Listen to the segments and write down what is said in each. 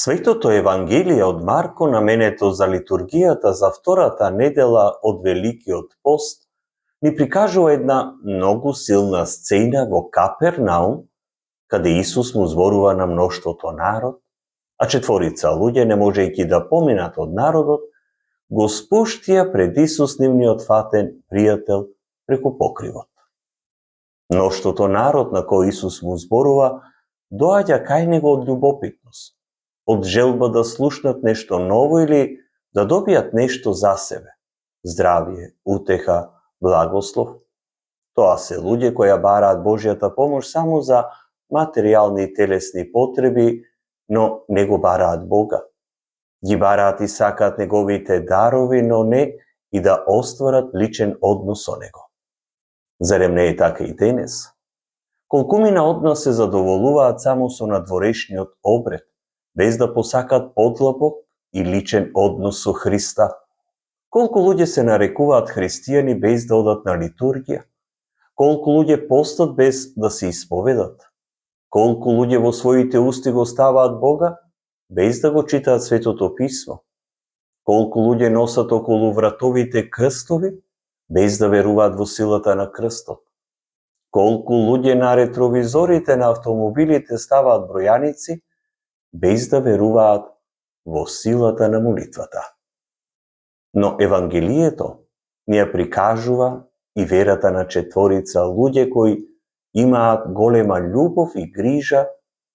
Светото Евангелие од Марко, наменето за литургијата за втората недела од Великиот пост, ни прикажува една многу силна сцена во Капернаум, каде Исус му зборува на мноштвото народ, а четворица луѓе, не можејќи да поминат од народот, го спуштија пред Исус нивниот фатен пријател преку покривот. Мноштвото народ на кој Исус му зборува доаѓа кај него од љубопитност, од желба да слушнат нешто ново или да добијат нешто за себе. Здравје, утеха, благослов. Тоа се луѓе кои бараат Божјата помош само за материјални и телесни потреби, но не го бараат Бога. Ги бараат и сакаат неговите дарови, но не и да остварат личен однос со него. Зарем не е така и денес? Колкумина од нас се задоволуваат само со надворешниот обред, без да посакат подлабок и личен однос со Христа. Колку луѓе се нарекуваат христијани без да одат на литургија? Колку луѓе постат без да се исповедат? Колку луѓе во своите усти го ставаат Бога без да го читаат Светото Писмо? Колку луѓе носат околу вратовите крстови без да веруваат во силата на крстот? Колку луѓе на ретровизорите на автомобилите ставаат бројаници без да веруваат во силата на молитвата? Но Евангелието ни ја прикажува и верата на четворица луѓе кои имаат голема љубов и грижа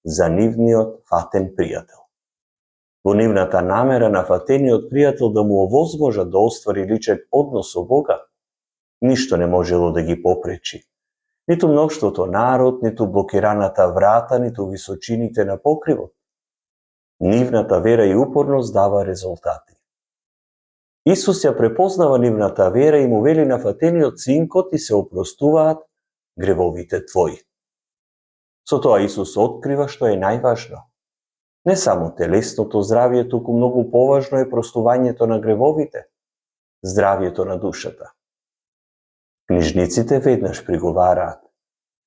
за нивниот фатен пријател. Во нивната намера на фатениот пријател да му овозможат да оствари личен однос со Бога, ништо не можело да ги попречи. Ниту мноштвото народ, ниту блокираната врата, ниту височините на покривот. Нивната вера и упорност дава резултати. Исус ја препознава нивната вера и му вели на фатениот синкот и се опростуваат гревовите твои. Со тоа Исус открива што е најважно. Не само телесното здравје, туку многу поважно е простувањето на гревовите, здравјето на душата. Книжниците веднаш приговараат: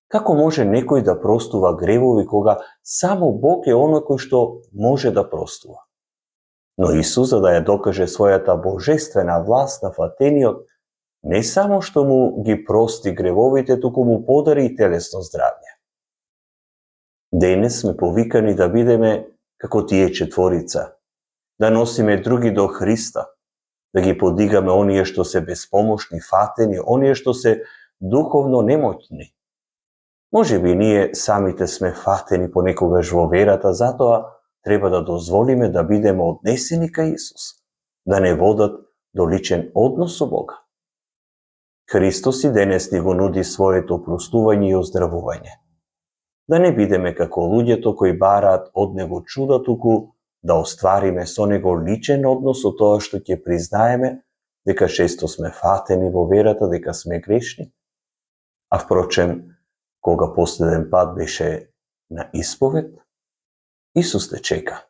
како може некој да простува гревови кога само Бог е оној кој што може да простува? Но Исус, за да ја докаже својата божествена власт на фатениот, не само што му ги прости гревовите, туку му подари и телесно здравје. Денес сме повикани да бидеме како тие четворица, да носиме други до Христа, да ги подигаме оние што се безпомошни, фатени, оние што се духовно немоќни. Може би ние самите сме фатени понекогаш во верата, затоа треба да дозволиме да бидеме однесени кај Исус, да не водат до личен однос со Бога. Христос и денес ни го нуди своето простување и оздравување. Да не бидеме како луѓето кои бараат од него чуда, туку да оствариме со него личен однос со тоа што ќе признаеме дека често сме фатени во верата, дека сме грешни. А впрочем, кога последен пат беше на исповед, Исус те чека.